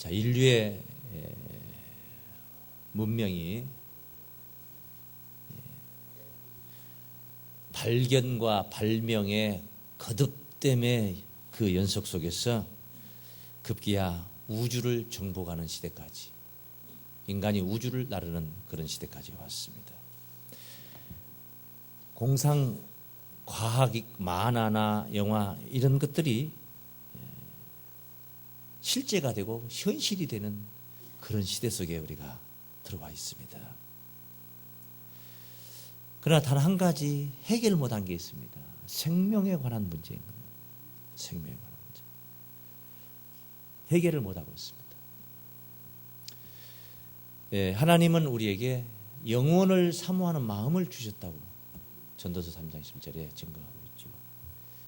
자, 인류의 문명이 발견과 발명의 거듭됨의 그 연속 속에서 급기야 우주를 정복하는 시대까지, 인간이 우주를 나르는 그런 시대까지 왔습니다. 공상 과학, 만화나 영화 이런 것들이 실제가 되고 현실이 되는 그런 시대 속에 우리가 들어와 있습니다. 그러나 단 한 가지 해결 못한 게 있습니다. 생명에 관한 문제인 겁니다. 생명에 관한 문제. 해결을 못하고 있습니다. 하나님은 우리에게 영혼을 사모하는 마음을 주셨다고 전도서 3장 10절에 증거하고 있죠.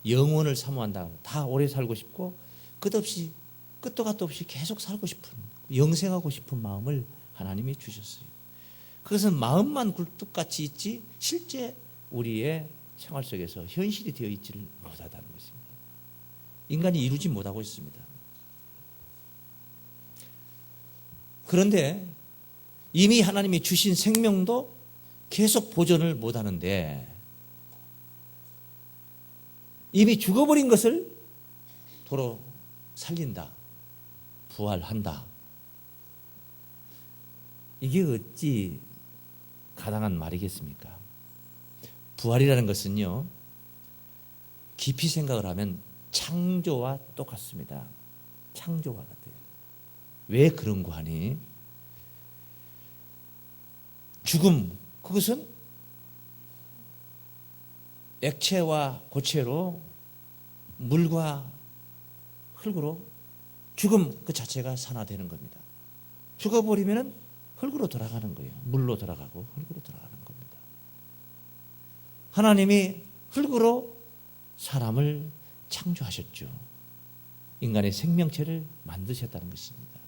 영혼을 사모한다. 다 오래 살고 싶고 끝도 갓도 없이 계속 살고 싶은, 영생하고 싶은 마음을 하나님이 주셨어요. 그것은 마음만 굴뚝같이 있지 실제 우리의 생활 속에서 현실이 되어 있지를 못하다는 것입니다. 인간이 이루지 못하고 있습니다. 그런데 이미 하나님이 주신 생명도 계속 보존을 못하는데, 이미 죽어버린 것을 도로 살린다, 부활한다. 이게 어찌 가당한 말이겠습니까? 부활이라는 것은요, 깊이 생각을 하면 창조와 똑같습니다. 창조와 같아요. 왜 그런 거 하니? 죽음, 그것은 액체와 고체로, 물과 흙으로 죽음 그 자체가 산화되는 겁니다. 죽어버리면 흙으로 돌아가는 거예요. 물로 돌아가고 흙으로 돌아가는 겁니다. 하나님이 흙으로 사람을 창조하셨죠. 인간의 생명체를 만드셨다는 것입니다.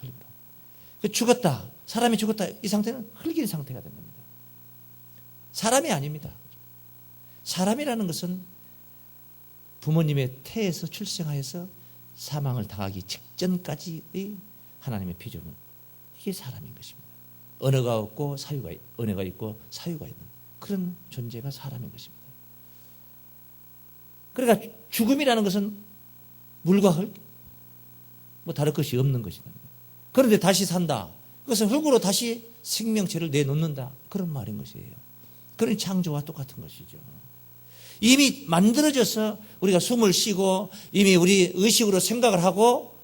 흙으로. 죽었다, 사람이 죽었다, 이 상태는 흙인 상태가 된 겁니다. 사람이 아닙니다. 사람이라는 것은 부모님의 태에서 출생하여서 사망을 당하기 직전까지의 하나님의 피조물, 이게 사람인 것입니다. 언어가 없고 언어가 있고 사유가 있는 그런 존재가 사람인 것입니다. 그러니까 죽음이라는 것은 물과 흙, 다를 것이 없는 것이다. 그런데 다시 산다, 그것은 흙으로 다시 생명체를 내놓는다, 그런 말인 것이에요. 그런 창조와 똑같은 것이죠. 이미 만들어져서 우리가 숨을 쉬고 이미 우리 의식으로 생각을 하고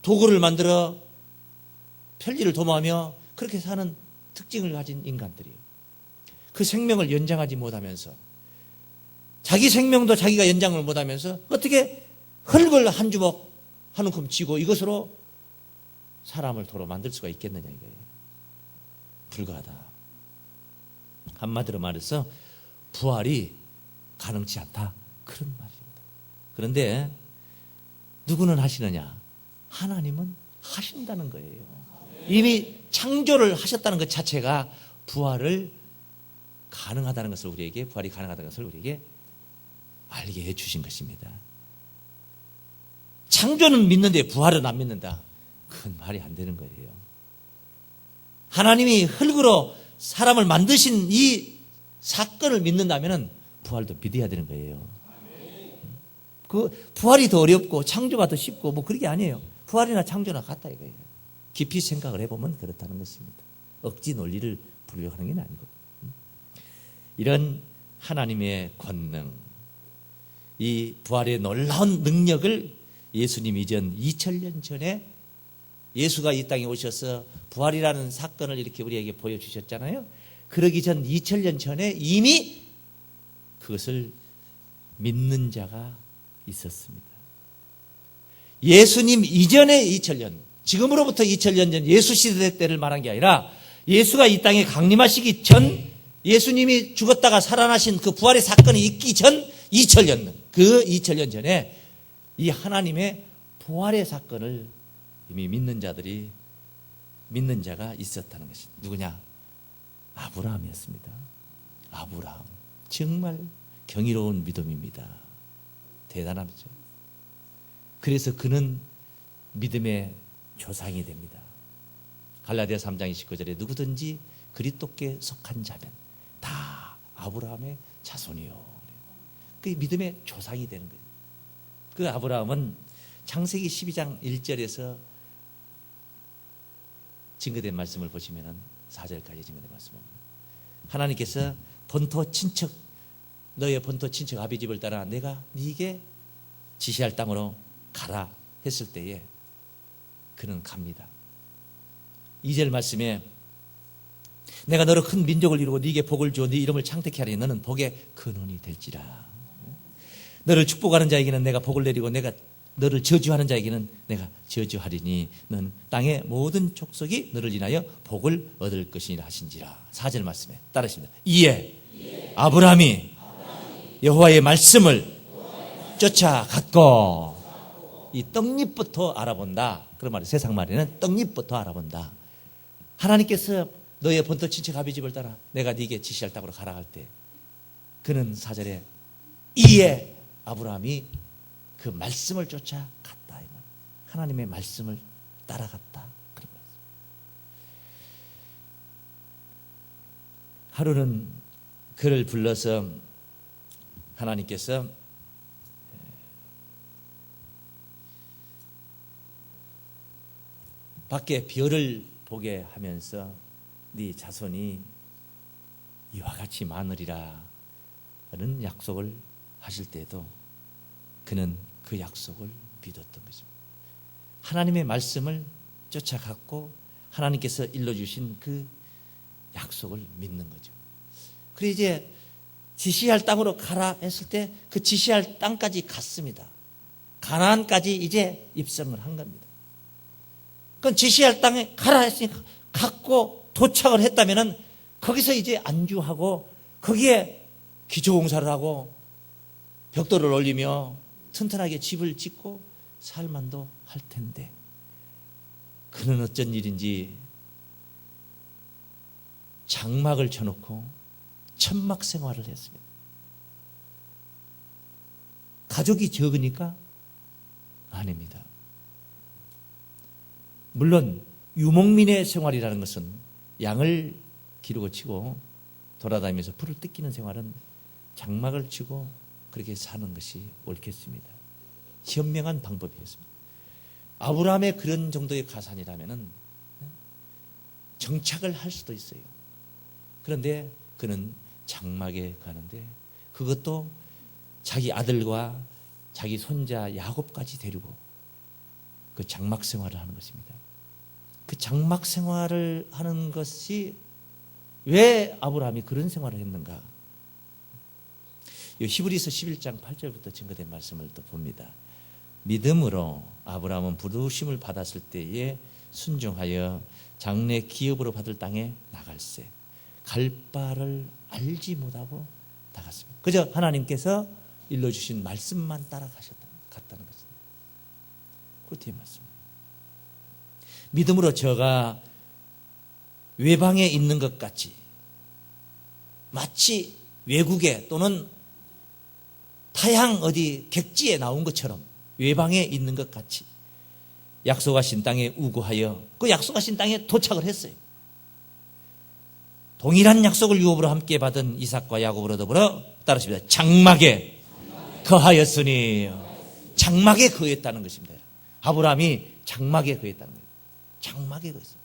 도구를 만들어 편리를 도모하며 그렇게 사는 특징을 가진 인간들이에요. 그 생명을 연장하지 못하면서, 자기 생명도 자기가 연장을 못하면서 어떻게 흙을 한 주먹 한 움큼 쥐고 이것으로 사람을 도로 만들 수가 있겠느냐 이거예요. 불가하다. 한마디로 말해서 부활이 가능치 않다, 그런 말입니다. 그런데 누구는 하시느냐? 하나님은 하신다는 거예요. 이미 창조를 하셨다는 것 자체가 부활을 가능하다는 것을 우리에게, 부활이 가능하다는 것을 우리에게 알게 해주신 것입니다. 창조는 믿는데 부활은 안 믿는다, 그건 말이 안 되는 거예요. 하나님이 흙으로 사람을 만드신 이 사건을 믿는다면 부활도 믿어야 되는 거예요. 그 부활이 더 어렵고 창조가 더 쉽고 그런 게 아니에요. 부활이나 창조나 같다 이거예요. 깊이 생각을 해보면 그렇다는 것입니다. 억지 논리를 불려하는 게 아니고, 이런 하나님의 권능, 이 부활의 놀라운 능력을 예수님 이전 2000년 전에 예수가 이 땅에 오셔서 부활이라는 사건을 이렇게 우리에게 보여주셨잖아요. 그러기 전 2000년 전에 이미 그것을 믿는 자가 있었습니다. 예수님 이전의 2000년, 지금으로부터 2000년 전 예수 시대 때를 말한 게 아니라 예수가 이 땅에 강림하시기 전, 예수님이 죽었다가 살아나신 그 부활의 사건이 있기 전 2000년, 그 2000년 전에 이 하나님의 부활의 사건을 이미 믿는 자가 있었다는 것입니다. 누구냐? 아브라함이었습니다. 아브라함. 정말 경이로운 믿음입니다. 대단하죠. 그래서 그는 믿음의 조상이 됩니다. 갈라디아 3장 29절에 누구든지 그리스도께 속한 자면 다 아브라함의 자손이요. 그 믿음의 조상이 되는 거예요. 그 아브라함은 창세기 12장 1절에서 증거된 말씀을 보시면 4절까지 증거된 말씀을 하나님께서 본토 친척 너의 본토 친척 아비 집을 따라 내가 네게 지시할 땅으로 가라 했을 때에 그는 갑니다. 2절 말씀에 내가 너로 큰 민족을 이루고 네게 복을 주어 네 이름을 창택케 하리니 너는 복의 근원이 될지라. 너를 축복하는 자에게는 내가 복을 내리고 내가 너를 저주하는 자에게는 내가 저주하리니 너는 땅의 모든 족속이 너를 인하여 복을 얻을 것이니라 하신지라. 4절 말씀에 따르십니다. 이에 아브라함이 여호와의 말씀을 쫓아갔고 이 떡잎부터 알아본다. 그런 말이에요. 세상 말에는 떡잎부터 알아본다. 하나님께서 너의 본토 친척 아비 집을 따라 내가 네게 지시할 땅으로 가라 할 때 그는 4절에 이에 아브라함이 그 말씀을 쫓아갔다. 하나님의 말씀을 따라갔다. 그런 말씀. 하루는 그를 불러서 하나님께서 밖에 별을 보게 하면서 네 자손이 이와 같이 많으리라 는 약속을 하실 때에도 그는 그 약속을 믿었던 것입니다. 하나님의 말씀을 쫓아갔고 하나님께서 일러주신 그 약속을 믿는 거죠. 그래 이제 지시할 땅으로 가라 했을 때 그 지시할 땅까지 갔습니다. 가나안까지 이제 입성을 한 겁니다. 그건 지시할 땅에 가라 했으니까 갔고 도착을 했다면은 거기서 이제 안주하고 거기에 기초공사를 하고 벽돌을 올리며 튼튼하게 집을 짓고 살만도 할 텐데 그는 어쩐 일인지 장막을 쳐놓고 천막 생활을 했습니다. 가족이 적으니까 아닙니다. 물론 유목민의 생활이라는 것은 양을 기르고 치고 돌아다니면서 풀을 뜯기는 생활은 장막을 치고 그렇게 사는 것이 옳겠습니다. 현명한 방법이었습니다. 아브라함의 그런 정도의 가산이라면 정착을 할 수도 있어요. 그런데 그는 장막에 가는데 그것도 자기 아들과 자기 손자 야곱까지 데리고 그 장막 생활을 하는 것입니다. 그 장막 생활을 하는 것이 왜 아브라함이 그런 생활을 했는가? 히브리서 11장 8절부터 증거된 말씀을 또 봅니다. 믿음으로 아브라함은 부르심을 받았을 때에 순종하여 장래 기업으로 받을 땅에 나갈새 갈 바를 알지 못하고 나갔습니다. 그저 하나님께서 일러주신 말씀만 따라갔다는 것입니다. 그 뒤에 말씀입니다. 믿음으로 저가 외방에 있는 것 같이 마치 외국에 또는 타향 어디 객지에 나온 것처럼 외방에 있는 것 같이 약속하신 땅에 우거하여 그 약속하신 땅에 도착을 했어요. 동일한 약속을 유업으로 함께 받은 이삭과 야곱으로 더불어 따르십니다. 장막에 거하였으니 장막에 거했다는 것입니다. 아브라함이 장막에 거했다는 거예요. 장막에 거했어요.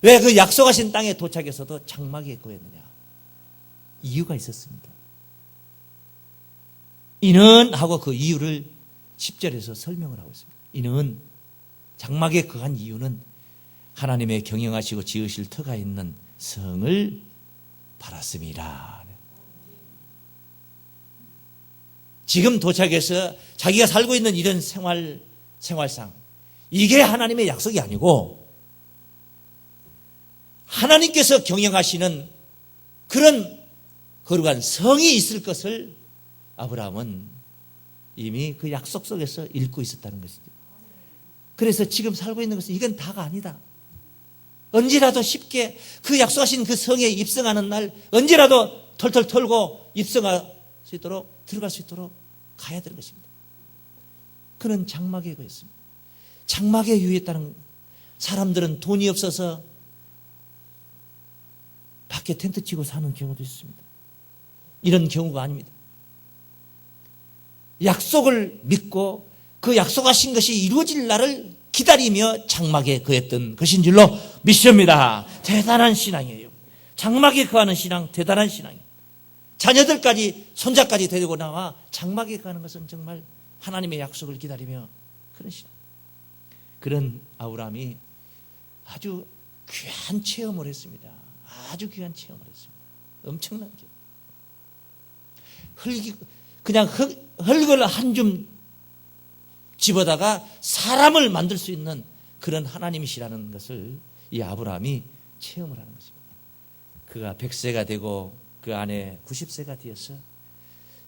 왜 그 약속하신 땅에 도착해서도 장막에 거했느냐? 이유가 있었습니다. 이는 하고 그 이유를 10절에서 설명을 하고 있습니다. 이는 장막에 거한 이유는 하나님의 경영하시고 지으실 터가 있는 성을 바랐습니다. 지금 도착해서 자기가 살고 있는 이런 생활상 이게 하나님의 약속이 아니고 하나님께서 경영하시는 그런 거룩한 성이 있을 것을 아브라함은 이미 그 약속 속에서 읽고 있었다는 것이죠. 그래서 지금 살고 있는 것은 이건 다가 아니다. 언제라도 쉽게 그 약속하신 그 성에 입성하는 날 언제라도 털털 털고 입성할 수 있도록 들어갈 수 있도록 가야 되는 것입니다. 그는 장막에 거했습니다. 장막에 유했다는, 사람들은 돈이 없어서 밖에 텐트 치고 사는 경우도 있습니다. 이런 경우가 아닙니다. 약속을 믿고 그 약속하신 것이 이루어질 날을 기다리며 장막에 거했던 것인 줄로 믿습니다. 대단한 신앙이에요. 장막에 거하는 신앙, 대단한 신앙이에요. 자녀들까지, 손자까지 데리고 나와 장막에 가는 것은 정말 하나님의 약속을 기다리며 그런 신앙. 그런 아브라함이 아주 귀한 체험을 했습니다. 아주 귀한 체험을 했습니다. 엄청난 체험. 그냥 흙을 한 줌 집어다가 사람을 만들 수 있는 그런 하나님이시라는 것을 이 아브라함이 체험을 하는 것입니다. 그가 100세가 되고 그 안에 90세가 되어서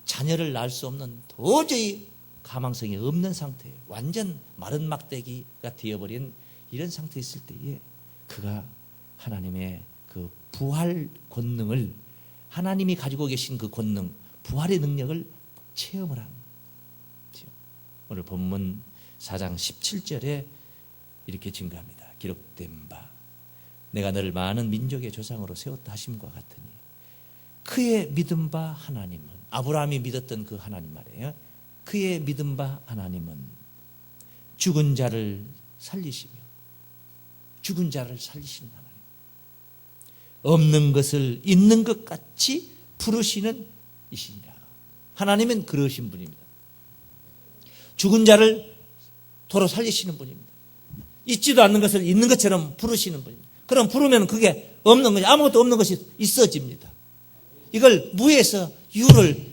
자녀를 낳을 수 없는, 도저히 가망성이 없는 상태에 완전 마른 막대기가 되어버린 이런 상태에 있을 때에 그가 하나님의 그 부활 권능을, 하나님이 가지고 계신 그 권능, 부활의 능력을 체험을 한 거죠. 오늘 본문 4장 17절에 이렇게 증가합니다. 기록된 바 내가 너를 많은 민족의 조상으로 세웠다 하심과 같으니 그의 믿은 바 하나님은, 아브라함이 믿었던 그 하나님 말이에요. 그의 믿은 바 하나님은 죽은 자를 살리시며, 죽은 자를 살리시는 하나님, 없는 것을 있는 것 같이 부르시는 이시니라. 하나님은 그러신 분입니다. 죽은 자를 도로 살리시는 분입니다. 있지도 않는 것을 있는 것처럼 부르시는 분입니다. 그럼 부르면 그게 없는 것이, 아무것도 없는 것이 있어집니다. 이걸 무에서 유를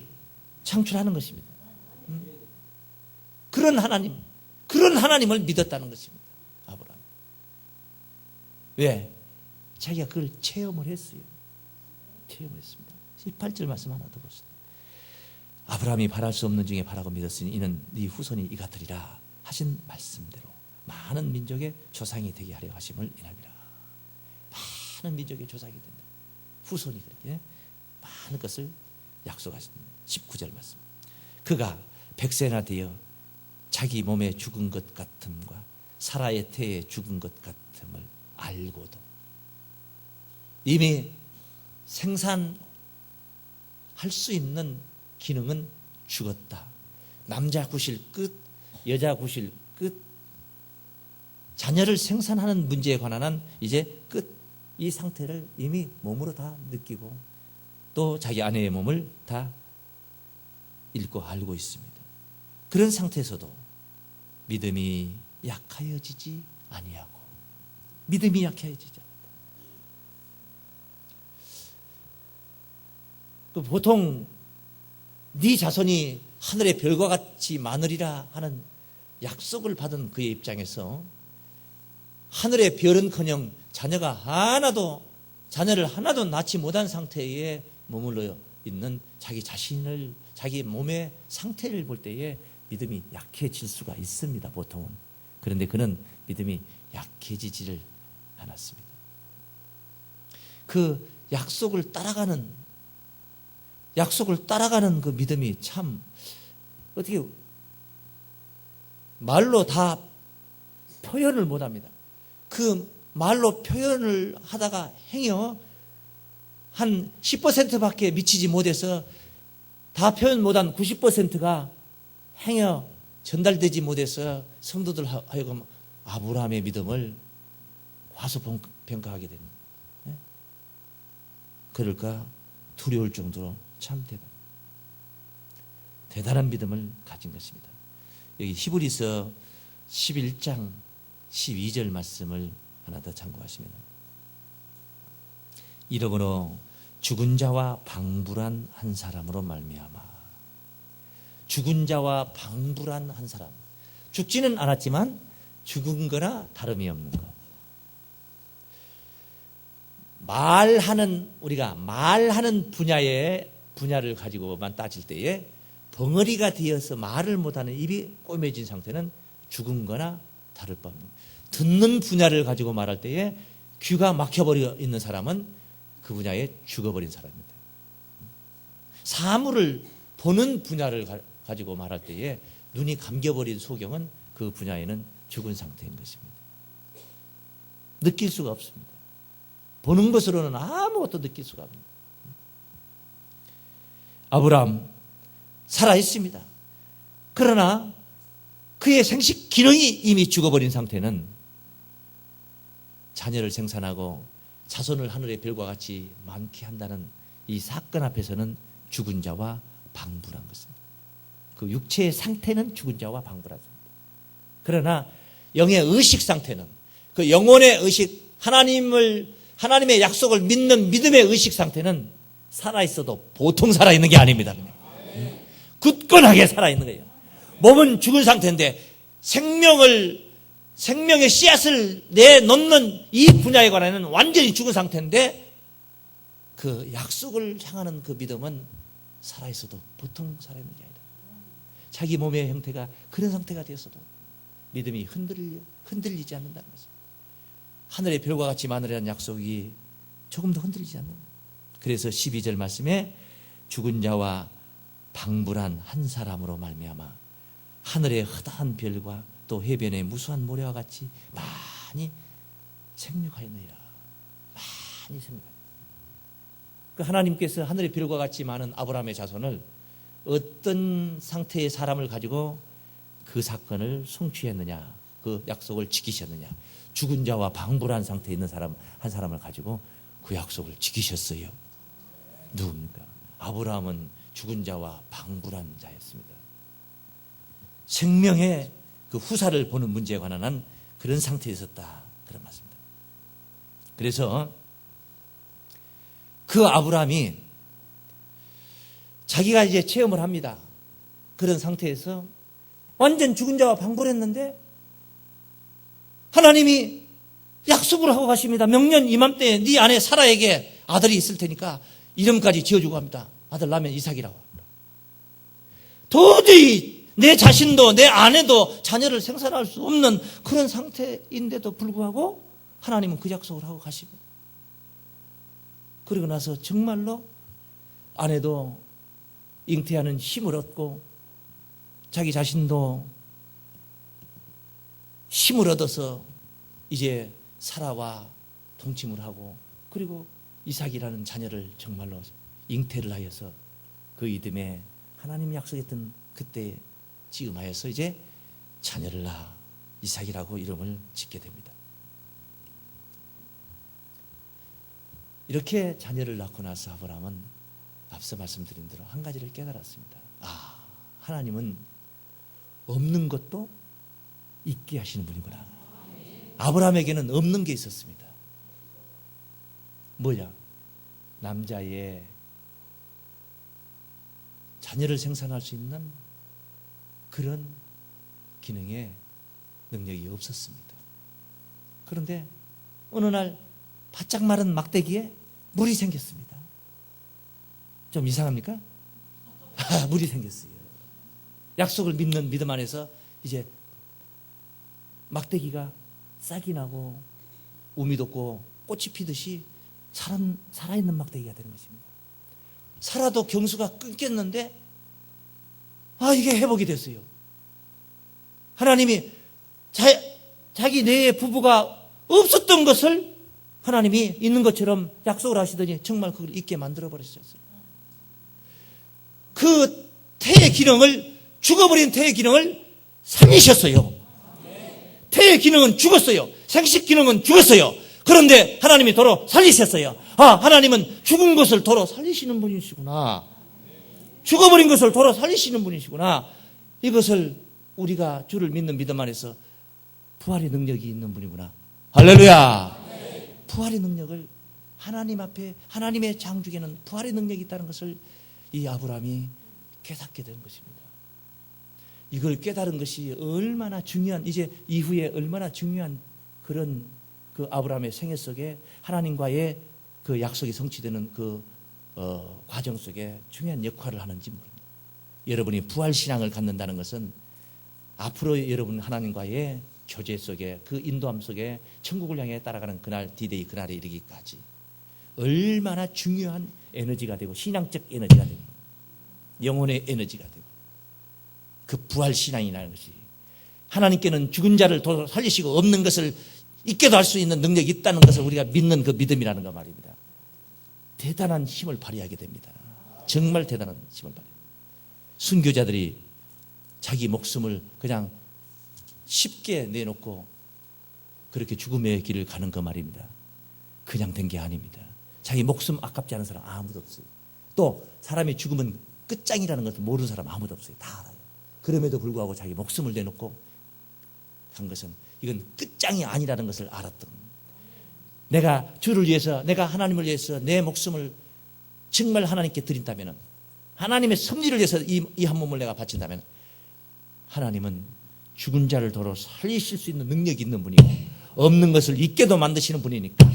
창출하는 것입니다. 그런 하나님, 그런 하나님을 믿었다는 것입니다. 아브라함. 왜? 자기가 그걸 체험을 했어요. 체험했습니다. 18절 말씀 하나 더 보시죠. 아브라함이 바랄 수 없는 중에 바라고 믿었으니 이는 네 후손이 이 같으리라 하신 말씀대로 많은 민족의 조상이 되게 하려 하심을 인함이라. 많은 민족의 조상이 된다. 후손이 그렇게 많은 것을 약속하십니다. 19절 말씀. 그가 100세나 되어 자기 몸에 죽은 것 같음과 사라의 태에 죽은 것 같음을 알고도 이미 생산할 수 있는 기능은 죽었다. 남자 구실 끝, 여자 구실 끝, 자녀를 생산하는 문제에 관한 이제 끝, 이 상태를 이미 몸으로 다 느끼고 또 자기 아내의 몸을 다 읽고 알고 있습니다. 그런 상태에서도 믿음이 약하여지지 아니하고, 믿음이 약하여지지 않는다. 보통 네 자손이 하늘의 별과 같이 많으리라 하는 약속을 받은 그의 입장에서 하늘의 별은커녕 자녀를 하나도 낳지 못한 상태에 머물러 있는 자기 자신을, 자기 몸의 상태를 볼 때에 믿음이 약해질 수가 있습니다. 보통은. 그런데 그는 믿음이 약해지지를 않았습니다. 그 약속을 따라가는 그 믿음이 참 어떻게 말로 다 표현을 못합니다. 그 말로 표현을 하다가 행여 한 10%밖에 미치지 못해서 다 표현 못한 90%가 행여 전달되지 못해서 성도들 하여금 아브라함의 믿음을 과소평가하게 되는, 그럴까 두려울 정도로 참 대단한 믿음을 가진 것입니다. 여기 히브리서 11장 12절 말씀을 하나 더 참고하시면, 이러므로 죽은 자와 방불한 한 사람으로 말미암아, 죽은 자와 방불한 한 사람, 죽지는 않았지만 죽은 거나 다름이 없는 것. 우리가 말하는 분야를 가지고만 따질 때에 벙어리가 되어서 말을 못하는, 입이 꼬매진 상태는 죽은 거나 다를 바 없는, 듣는 분야를 가지고 말할 때에 귀가 막혀버려 있는 사람은 그 분야에 죽어버린 사람입니다. 사물을 보는 분야를 가지고 말할 때에 눈이 감겨버린 소경은 그 분야에는 죽은 상태인 것입니다. 느낄 수가 없습니다. 보는 것으로는 아무것도 느낄 수가 없습니다. 아브라함 살아 있습니다. 그러나 그의 생식 기능이 이미 죽어버린 상태는 자녀를 생산하고 자손을 하늘의 별과 같이 많게 한다는 이 사건 앞에서는 죽은 자와 방불한 것입니다. 그 육체의 상태는 죽은 자와 방불한 상태. 그러나 영의 의식 상태는, 그 영혼의 의식, 하나님의 약속을 믿는 믿음의 의식 상태는 살아있어도 보통 살아있는 게 아닙니다. 굳건하게 살아있는 거예요. 몸은 죽은 상태인데 생명의 씨앗을 내놓는 이 분야에 관해서는 완전히 죽은 상태인데 그 약속을 향하는 그 믿음은 살아있어도 보통 살아있는 게 아니다. 자기 몸의 형태가 그런 상태가 되었어도 믿음이 흔들리지 않는다는 것입니다. 하늘의 별과 같이 많으리라는 약속이 조금도 흔들리지 않는. 그래서 12절 말씀에 죽은 자와 방불한 한 사람으로 말미암아 하늘의 허다한 별과 또 해변의 무수한 모래와 같이 많이 생육하였느니라. 많이 생육하였느니라. 그 하나님께서 하늘의 별과 같이 많은 아브라함의 자손을 어떤 상태의 사람을 가지고 그 사건을 성취했느냐, 그 약속을 지키셨느냐. 죽은 자와 방불한 상태에 있는 사람 한 사람을 가지고 그 약속을 지키셨어요. 누굽니까? 아브라함은 죽은 자와 방불한 자였습니다. 생명의 그 후사를 보는 문제에 관한 한 그런 상태에 있었다, 그런 말씀입니다. 그래서 그 아브라함이 자기가 이제 체험을 합니다. 그런 상태에서 완전 죽은 자와 방불했는데 하나님이 약속을 하고 가십니다. 명년 이맘때에 네 아내 사라에게 아들이 있을 테니까 이름까지 지어주고 합니다. 아들 낳으면 이삭이라고 합니다. 도저히 내 자신도 내 아내도 자녀를 생산할 수 없는 그런 상태인데도 불구하고 하나님은 그 약속을 하고 가십니다. 그리고 나서 정말로 아내도 잉태하는 힘을 얻고 자기 자신도 힘을 얻어서 이제 사라와 동침을 하고 그리고 이삭이라는 자녀를 정말로 잉태를 하여서 그 이듬해 하나님이 약속했던 그때 지음하여서 이제 자녀를 낳아 이삭이라고 이름을 짓게 됩니다. 이렇게 자녀를 낳고 나서 아브라함은 앞서 말씀드린 대로 한 가지를 깨달았습니다. 하나님은 없는 것도 있게 하시는 분이구나. 아브라함에게는 없는 게 있었습니다. 뭐냐? 남자의 자녀를 생산할 수 있는 그런 기능의 능력이 없었습니다. 그런데 어느 날 바짝 마른 막대기에 물이 생겼습니다. 좀 이상합니까? 물이 생겼어요. 약속을 믿는 믿음 안에서 이제 막대기가 싹이 나고 우미 돋고 꽃이 피듯이 살아있는 막대기가 되는 것입니다. 살아도 경수가 끊겼는데 이게 회복이 됐어요. 하나님이 자기 내에 부부가 없었던 것을 하나님이 있는 것처럼 약속을 하시더니 정말 그걸 있게 만들어 버리셨어요. 그 태의 기능을, 죽어버린 태의 기능을 살리셨어요. 태의 기능은 죽었어요. 생식 기능은 죽었어요. 그런데 하나님이 도로 살리셨어요. 하나님은 죽은 것을 도로 살리시는 분이시구나. 죽어버린 것을 도로 살리시는 분이시구나. 이것을 우리가 주를 믿는 믿음 안에서 부활의 능력이 있는 분이구나. 할렐루야. 부활의 능력을 하나님 앞에, 하나님의 장중에는 부활의 능력이 있다는 것을 이 아브라함이 깨닫게 된 것입니다. 이걸 깨달은 것이 얼마나 중요한, 이제 이후에 얼마나 중요한 그런 그 아브라함의 생애 속에 하나님과의 그 약속이 성취되는 그 과정 속에 중요한 역할을 하는지 모릅니다. 여러분이 부활신앙을 갖는다는 것은 앞으로 여러분 하나님과의 교제 속에, 그 인도함 속에 천국을 향해 따라가는 그날, 디데이, 그날에 이르기까지 얼마나 중요한 에너지가 되고 신앙적 에너지가 되고 영혼의 에너지가 되고 그 부활신앙이라는 것이 하나님께는 죽은 자를 살리시고 없는 것을 있게도 할 수 있는 능력이 있다는 것을 우리가 믿는 그 믿음이라는 거 말입니다. 대단한 힘을 발휘하게 됩니다. 정말 대단한 힘을 발휘해요. 순교자들이 자기 목숨을 그냥 쉽게 내놓고 그렇게 죽음의 길을 가는 거 말입니다. 그냥 된 게 아닙니다. 자기 목숨 아깝지 않은 사람 아무도 없어요. 또 사람의 죽음은 끝장이라는 것을 모르는 사람 아무도 없어요. 다 알아요. 그럼에도 불구하고 자기 목숨을 내놓고 한 것은 이건 끝장이 아니라는 것을 알았던, 내가 주를 위해서, 내가 하나님을 위해서 내 목숨을 정말 하나님께 드린다면, 하나님의 섭리를 위해서 이 한 몸을 내가 바친다면 하나님은 죽은 자를 도로 살리실 수 있는 능력이 있는 분이고 없는 것을 있게도 만드시는 분이니까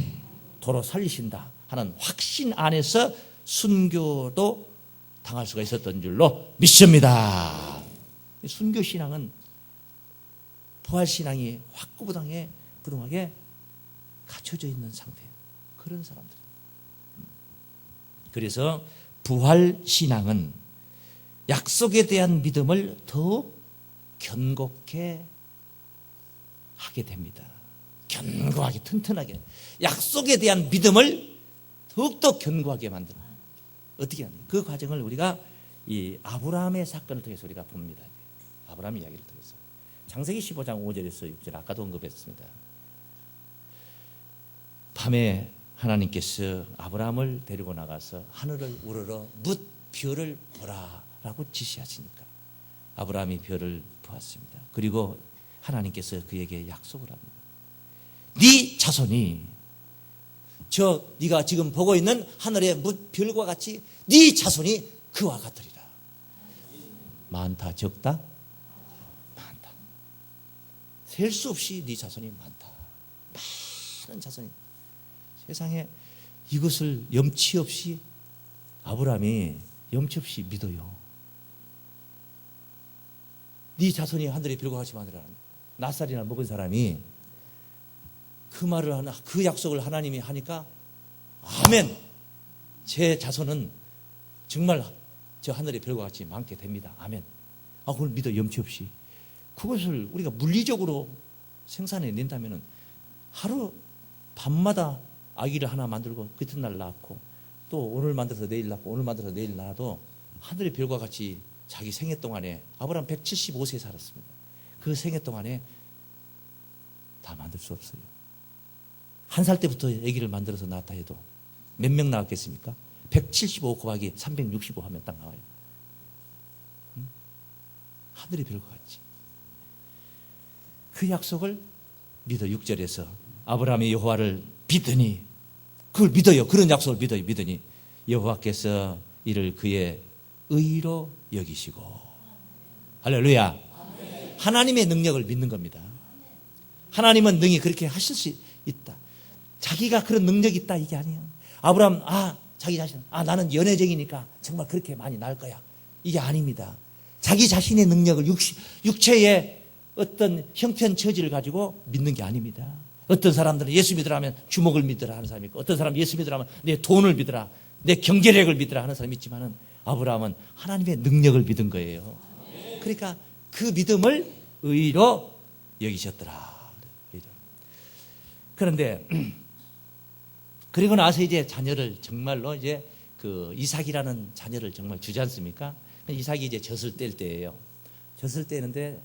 도로 살리신다 하는 확신 안에서 순교도 당할 수가 있었던 줄로 믿습니다. 순교신앙은 부활신앙이 확고부동하게 갖춰져 있는 상태예요. 그런 사람들. 그래서 부활신앙은 약속에 대한 믿음을 더욱 견고하게 하게 됩니다. 견고하게, 튼튼하게. 약속에 대한 믿음을 더욱더 견고하게 만드는. 어떻게 합니까? 그 과정을 우리가 이 아브라함의 사건을 통해서 우리가 봅니다. 아브라함 이야기를 통해서. 창세기 15장 5절에서 6절, 아까도 언급했습니다. 밤에 하나님께서 아브라함을 데리고 나가서 하늘을 우러러 뭇 별을 보라라고 지시하시니까 아브라함이 별을 보았습니다. 그리고 하나님께서 그에게 약속을 합니다. 네 자손이 네가 지금 보고 있는 하늘의 뭇 별과 같이 네 자손이 그와 같으리라. 많다, 적다? 많다. 셀 수 없이 네 자손이 많다. 많은 자손이. 세상에 이것을 염치 없이 아브라함이 염치 없이 믿어요. 네 자손이 하늘의 별과 같이 많으리라. 낫살이나 먹은 사람이 그 말을 하나, 그 약속을 하나님이 하니까 아멘. 제 자손은 정말 저 하늘의 별과 같이 많게 됩니다. 아멘. 그걸 믿어 염치 없이. 그것을 우리가 물리적으로 생산해 낸다면은 하루 밤마다 아기를 하나 만들고 그 이튿날 낳고 또 오늘 만들어서 내일 낳고 오늘 만들어서 내일 낳아도 하늘의 별과 같이 자기 생애 동안에 아브라함 175세 살았습니다. 그 생애 동안에 다 만들 수 없어요. 한 살 때부터 아기를 만들어서 낳았다 해도 몇 명 나왔겠습니까? 175 곱하기 365 하면 딱 나와요. 하늘의 별과 같이. 그 약속을 믿어. 6절에서 아브라함이 여호와를 믿으니, 그걸 믿어요. 그런 약속을 믿으니 여호와께서 이를 그의 의로 여기시고. 할렐루야. 하나님의 능력을 믿는 겁니다. 하나님은 능히 그렇게 하실 수 있다. 자기가 그런 능력이 있다 이게 아니에요. 아브라함 자기 자신 나는 연애쟁이니까 정말 그렇게 많이 낳을 거야. 이게 아닙니다. 자기 자신의 능력을 육체의 어떤 형편 처지를 가지고 믿는 게 아닙니다. 어떤 사람들은 예수 믿으라 하면 주먹을 믿으라 하는 사람이 있고, 어떤 사람은 예수 믿으라 하면 내 돈을 믿으라, 내 경제력을 믿으라 하는 사람이 있지만은 아브라함은 하나님의 능력을 믿은 거예요. 그러니까 그 믿음을 의로 여기셨더라. 그런데 그리고 나서 이제 자녀를 정말로 이제 그 이삭이라는 자녀를 정말 주지 않습니까? 이삭이 이제 젖을 뗄 때예요. 젖을 떼는데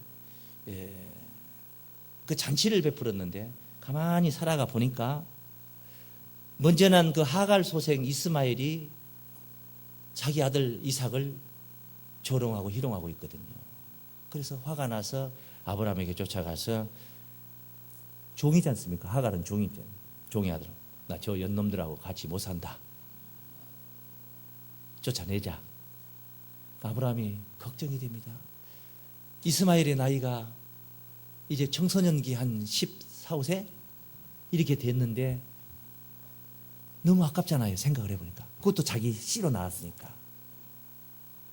그 잔치를 베풀었는데 가만히 살아가 보니까 먼저 난 그 하갈 소생 이스마엘이 자기 아들 이삭을 조롱하고 희롱하고 있거든요. 그래서 화가 나서 아브라함에게 쫓아가서, 종이지 않습니까? 하갈은 종이죠. 종의 아들. 나 저 연놈들하고 같이 못 산다. 쫓아내자. 아브라함이 걱정이 됩니다. 이스마엘의 나이가 이제 청소년기 한 14, 15세? 이렇게 됐는데 너무 아깝잖아요. 생각을 해보니까. 그것도 자기 씨로 낳았으니까.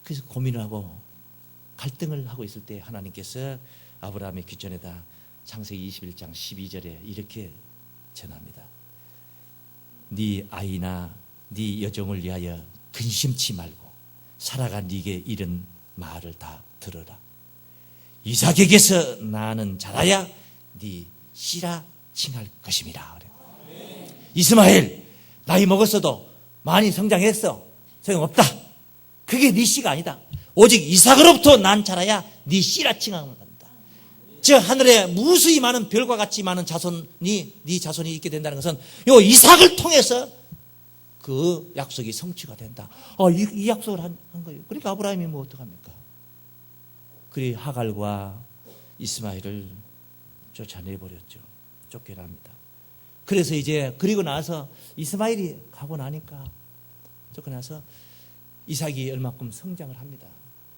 그래서 고민을 하고 갈등을 하고 있을 때 하나님께서 아브라함의 귀전에다 창세기 21장 12절에 이렇게 전합니다. 네 아이나 네 여종을 위하여 근심치 말고 사라가 네게 이른 말을 다 들어라. 이삭에게서 나는 자라야 네 씨라 칭할 것임이라. 이스마엘 나이 먹었어도 많이 성장했어. 소용없다. 그게 네 씨가 아니다. 오직 이삭으로부터 난 자라야 네 씨라 칭함을 한다. 저 하늘에 무수히 많은 별과 같이 많은 자손이 네 자손이 있게 된다는 것은 요 이삭을 통해서 그 약속이 성취가 된다. 이 약속을 한 거예요. 그러니까 아브라함이 뭐 어떡합니까? 그리 하갈과 이스마엘을 쫓아내버렸죠. 쫓겨납니다. 그래서 이제 그리고 나서 이스마엘이 가고 나니까 쫓겨나서 이삭이 얼마큼 성장을 합니다.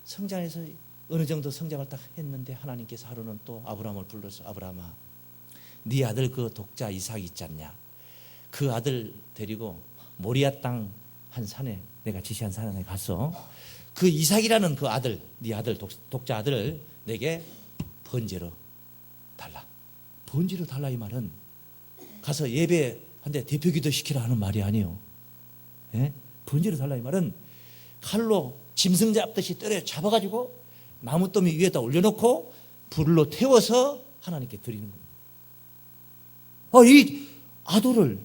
성장해서 어느 정도 성장을 딱 했는데 하나님께서 하루는 또 아브라함을 불러서 아브라함아 네 아들 그 독자 이삭 있지 않냐. 그 아들 데리고 모리아 땅 한 산에 내가 지시한 산에 가서 그 이삭이라는 그 아들 네 아들 독자 아들을 내게 번제로 달라. 번제로 달라 이 말은 가서 예배한데 대표기도 시키라 하는 말이 아니에요. 예? 번제로 달라 이 말은 칼로 짐승 잡듯이 때려 잡아가지고 나무더미 위에다 올려놓고 불로 태워서 하나님께 드리는 겁니다. 이 아들을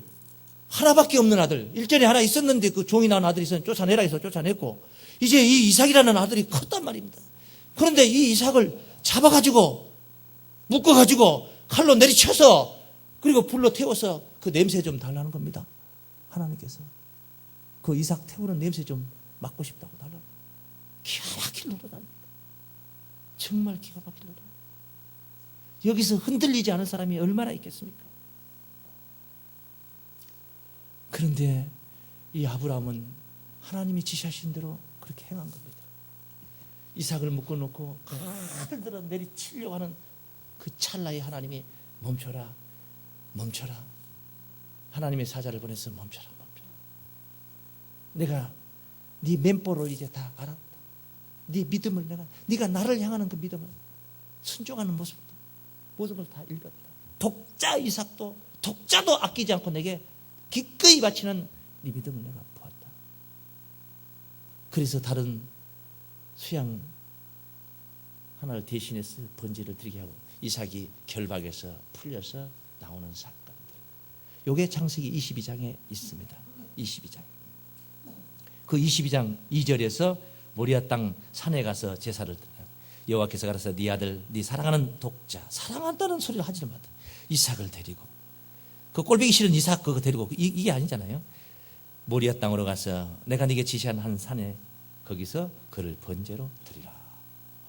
하나밖에 없는 아들, 일전에 하나 있었는데 그 종이 나온 아들이 있었는데 쫓아내라 해서 쫓아냈고 이제 이 이삭이라는 아들이 컸단 말입니다. 그런데 이 이삭을 잡아가지고 묶어가지고 칼로 내리쳐서 그리고 불로 태워서 그 냄새 좀 달라는 겁니다. 하나님께서 그 이삭 태우는 냄새 좀 맡고 싶다고 달라는 겁니다. 기가 막힐 노릇 아닙니까? 정말 기가 막힐 노릇. 여기서 흔들리지 않은 사람이 얼마나 있겠습니까? 그런데 이 아브라함은 하나님이 지시하신 대로 그렇게 행한 겁니다. 이삭을 묶어놓고 그 아들들아 내리치려고 하는 그 찰나에 하나님이 멈춰라 멈춰라. 하나님의 사자를 보내서 멈춰라 멈춰라. 내가 네 멘보를 이제 다 알았다. 네 믿음을 네가 나를 향하는 그 믿음을 순종하는 모습도 모든 걸 다 읽었다. 독자 이삭도 독자도 아끼지 않고 내게 기꺼이 바치는 네 믿음을 내가 보았다. 그래서 다른 수양 하나를 대신해서 번제를 드리게 하고 이삭이 결박에서 풀려서 나오는 사건들. 요게 창세기 22장에 있습니다. 22장. 그 22장 2절에서 모리아 땅 산에 가서 제사를 드려요. 여호와께서 가라사 네 아들 네 사랑하는 독자 사랑한다는 소리를 하지를 마라. 이삭을 데리고 그 꼴보기 싫은 이삭 그거 데리고 이게 아니잖아요. 모리아 땅으로 가서 내가 네게 지시한 한 산에 거기서 그를 번제로 드리라.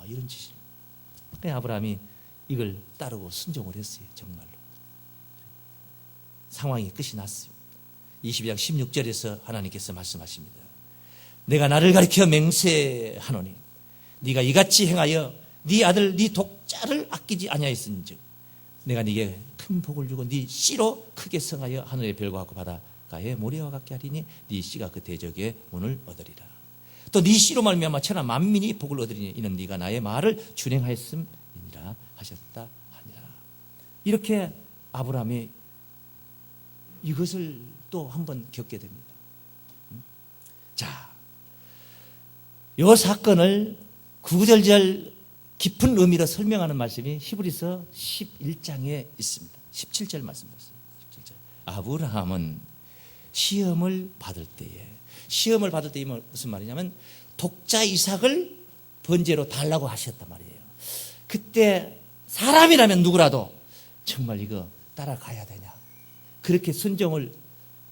이런 지시입니다. 그냥 아브라함이 이걸 따르고 순종을 했어요. 정말로. 상황이 끝이 났습니다. 22장 16절에서 하나님께서 말씀하십니다. 내가 나를 가리켜 맹세하노니 네가 이같이 행하여 네 아들 네 독자를 아끼지 아니하였은즉 내가 네게 큰 복을 주고 네 씨로 크게 성하여 하늘의 별과 같고 바닷가에 모래와 같게 하리니 네 씨가 그 대적의 문을 얻으리라. 또 네 씨로 말미암아 천하 만민이 복을 얻으리니 이는 네가 나의 말을 준행하였음이니라 하셨다 하니라. 이렇게 아브라함이 이것을 또 한번 겪게 됩니다. 자, 이 사건을 구구절절 깊은 의미로 설명하는 말씀이 히브리서 11장에 있습니다. 17절 말씀이었어요. 17절. 아브라함은 시험을 받을 때에 무슨 말이냐면 독자 이삭을 번제로 달라고 하셨단 말이에요. 그때 사람이라면 누구라도 정말 이거 따라가야 되냐? 그렇게 순종을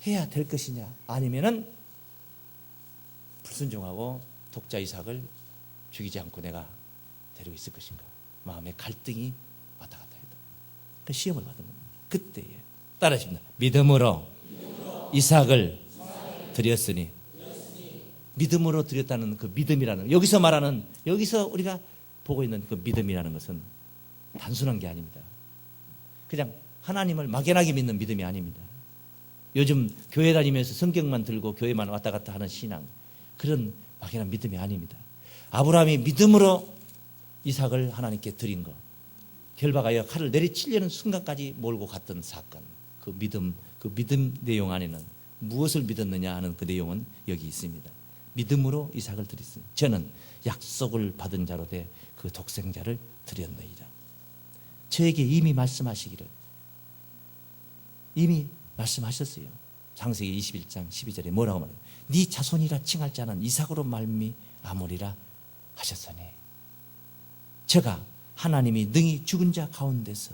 해야 될 것이냐? 아니면은 불순종하고 독자 이삭을 죽이지 않고 내가 데리고 있을 것인가? 마음의 갈등이 왔다 갔다 했다. 그 시험을 받은 겁니다. 그때에 따라하십니다. 믿음으로 이삭을 드렸으니 믿음으로 드렸다는 그 믿음이라는 여기서 말하는 여기서 우리가 보고 있는 그 믿음이라는 것은 단순한 게 아닙니다. 그냥 하나님을 막연하게 믿는 믿음이 아닙니다. 요즘 교회 다니면서 성경만 들고 교회만 왔다 갔다 하는 신앙 그런 막연한 믿음이 아닙니다. 아브라함이 믿음으로 이삭을 하나님께 드린 것 결박하여 칼을 내리치려는 순간까지 몰고 갔던 사건 그 믿음 내용 안에는 무엇을 믿었느냐 하는 그 내용은 여기 있습니다. 믿음으로 이삭을 드렸으니 저는 약속을 받은 자로 돼 그 독생자를 드렸느니라. 저에게 이미 말씀하시기를, 이미 말씀하셨어요. 창세기 21장 12절에 뭐라고 말해요? 네 자손이라 칭할 자는 이삭으로 말미암으리라 하셨으니, 제가 하나님이 능히 죽은 자 가운데서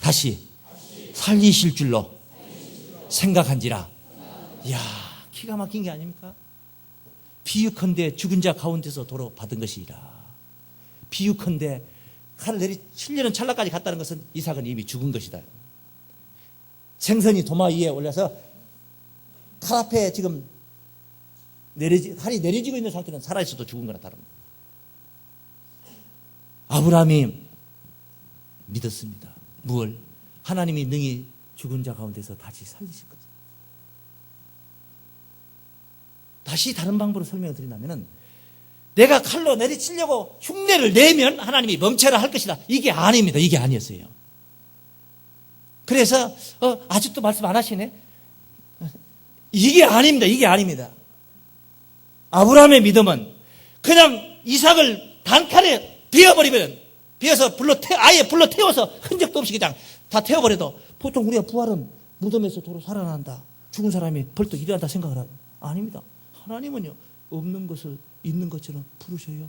다시 살리실 줄로 생각한지라. 이야, 기가 막힌 게 아닙니까? 비유컨대 죽은 자 가운데서 도로 받은 것이라. 비유컨대 칼을 내리치려는 찰나까지 갔다는 것은 이삭은 이미 죽은 것이다. 생선이 도마 위에 올려서 칼 앞에 지금 칼이 내려지고 있는 상태는 살아있어도 죽은 거나 다릅니다. 아브라함이 믿었습니다. 무엇을? 하나님이 능히 죽은 자 가운데서 다시 살리실 것. 다시 다른 방법으로 설명을 드린다면, 내가 칼로 내리치려고 흉내를 내면 하나님이 멈춰라 할 것이다. 이게 아닙니다. 이게 아니었어요. 그래서 아직도 말씀 안 하시네. 이게 아닙니다. 이게 아닙니다. 아브라함의 믿음은 그냥 이삭을 단칼에 베어서 아예 불로 태워서 흔적도 없이 그냥 다 태워버려도, 보통 우리가 부활은 무덤에서 도로 살아난다, 죽은 사람이 벌떡 일어난다 생각을 하죠. 아닙니다. 하나님은요, 없는 것을 있는 것처럼 부르셔요.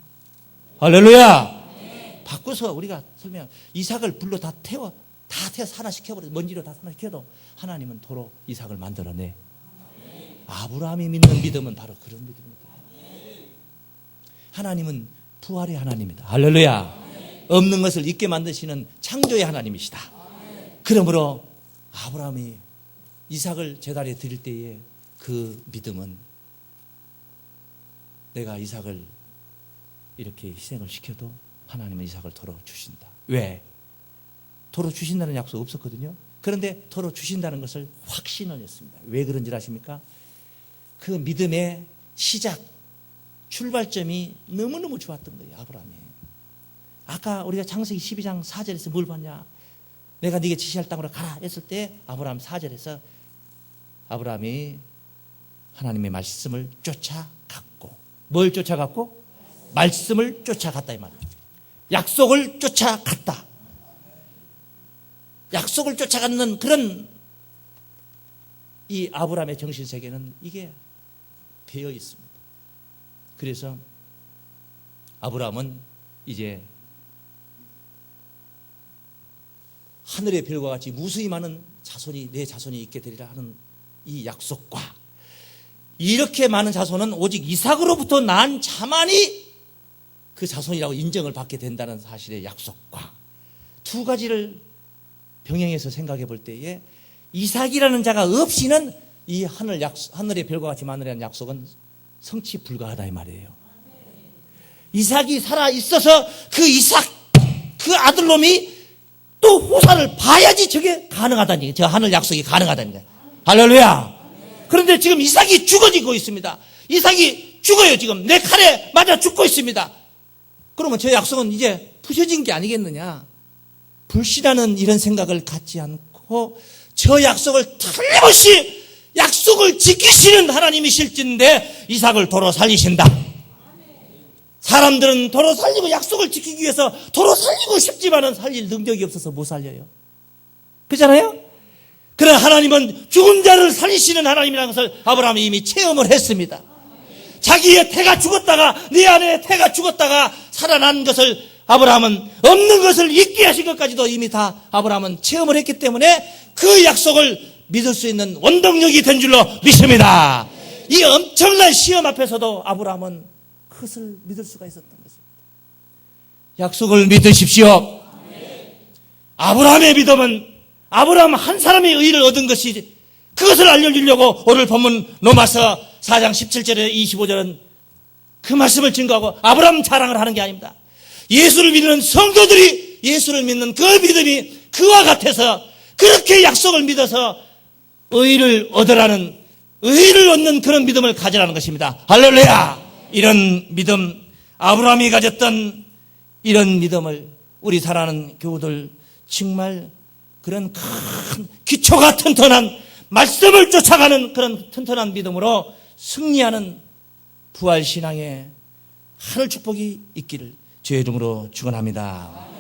할렐루야. 바꿔서 우리가 설명, 이삭을 불로 다 태워 산화시켜버려, 먼지로 다 산화시켜도 하나님은 도로 이삭을 만들어내. 아브라함이 믿는 믿음은 바로 그런 믿음입니다. 하나님은 부활의 하나님입니다. 할렐루야. 없는 것을 있게 만드시는 창조의 하나님이시다. 그러므로 아브라함이 이삭을 제단에 드릴 때에 그 믿음은, 내가 이삭을 이렇게 희생을 시켜도 하나님은 이삭을 도로 주신다. 왜? 도로 주신다는 약속 없었거든요. 그런데 도로 주신다는 것을 확신을 했습니다. 왜 그런지 아십니까? 그 믿음의 시작, 출발점이 너무너무 좋았던 거예요. 아브라함이. 아까 우리가 창세기 12장 4절에서 뭘 봤냐? 내가 네게 지시할 땅으로 가라 했을 때 아브라함 4절에서 아브라함이 하나님의 말씀을 쫓아갔고, 뭘 쫓아갔고? 말씀을 쫓아갔다 이 말이에요. 약속을 쫓아갔다. 약속을 쫓아가는 그런 이 아브라함의 정신세계는 이게 배어 있습니다. 그래서 아브라함은 이제 하늘의 별과 같이 무수히 많은 자손이, 내 자손이 있게 되리라 하는 이 약속과, 이렇게 많은 자손은 오직 이삭으로부터 난 자만이 그 자손이라고 인정을 받게 된다는 사실의 약속과, 두 가지를 병행해서 생각해 볼 때에 이삭이라는 자가 없이는 이 하늘의 별과 같이 많으라는 약속은 성취 불가하다 이 말이에요. 이삭이 살아 있어서 그 이삭, 그 아들놈이 또 후사를 봐야지 저게 가능하다는 얘기예요. 저 하늘 약속이 가능하다는 거예요. 할렐루야. 그런데 지금 이삭이 죽어지고 있습니다. 이삭이 죽어요. 지금 내 칼에 맞아 죽고 있습니다. 그러면 저 약속은 이제 부서진 게 아니겠느냐. 불신하는 이런 생각을 갖지 않고 저 약속을 틀림없이 약속을 지키시는 하나님이실진데 이삭을 도로 살리신다. 사람들은 도로 살리고 약속을 지키기 위해서 도로 살리고 싶지만은 살릴 능력이 없어서 못 살려요. 그렇잖아요? 그러나 하나님은 죽은 자를 살리시는 하나님이라는 것을 아브라함이 이미 체험을 했습니다. 자기의 태가 죽었다가, 내 안에 태가 죽었다가 살아난 것을 아브라함은, 없는 것을 있게 하신 것까지도 이미 다 아브라함은 체험을 했기 때문에 그 약속을 믿을 수 있는 원동력이 된 줄로 믿습니다. 이 엄청난 시험 앞에서도 아브라함은 그것을 믿을 수가 있었던 것입니다. 약속을 믿으십시오. 아브라함의 믿음은 아브라함 한 사람의 의를 얻은 것이, 그것을 알려주려고 오늘 본문 로마서 4장 17절에 25절은 그 말씀을 증거하고 아브라함 자랑을 하는 게 아닙니다. 예수를 믿는 성도들이 예수를 믿는 그 믿음이 그와 같아서 그렇게 약속을 믿어서 의를 얻으라는, 의를 얻는 그런 믿음을 가지라는 것입니다. 할렐루야. 이런 믿음, 아브라함이 가졌던 이런 믿음을 우리 사랑하는 교우들 정말 그런 큰 기초가 튼튼한 말씀을 쫓아가는 그런 튼튼한 믿음으로 승리하는 부활신앙의 하늘 축복이 있기를 주의 이름으로 축원합니다.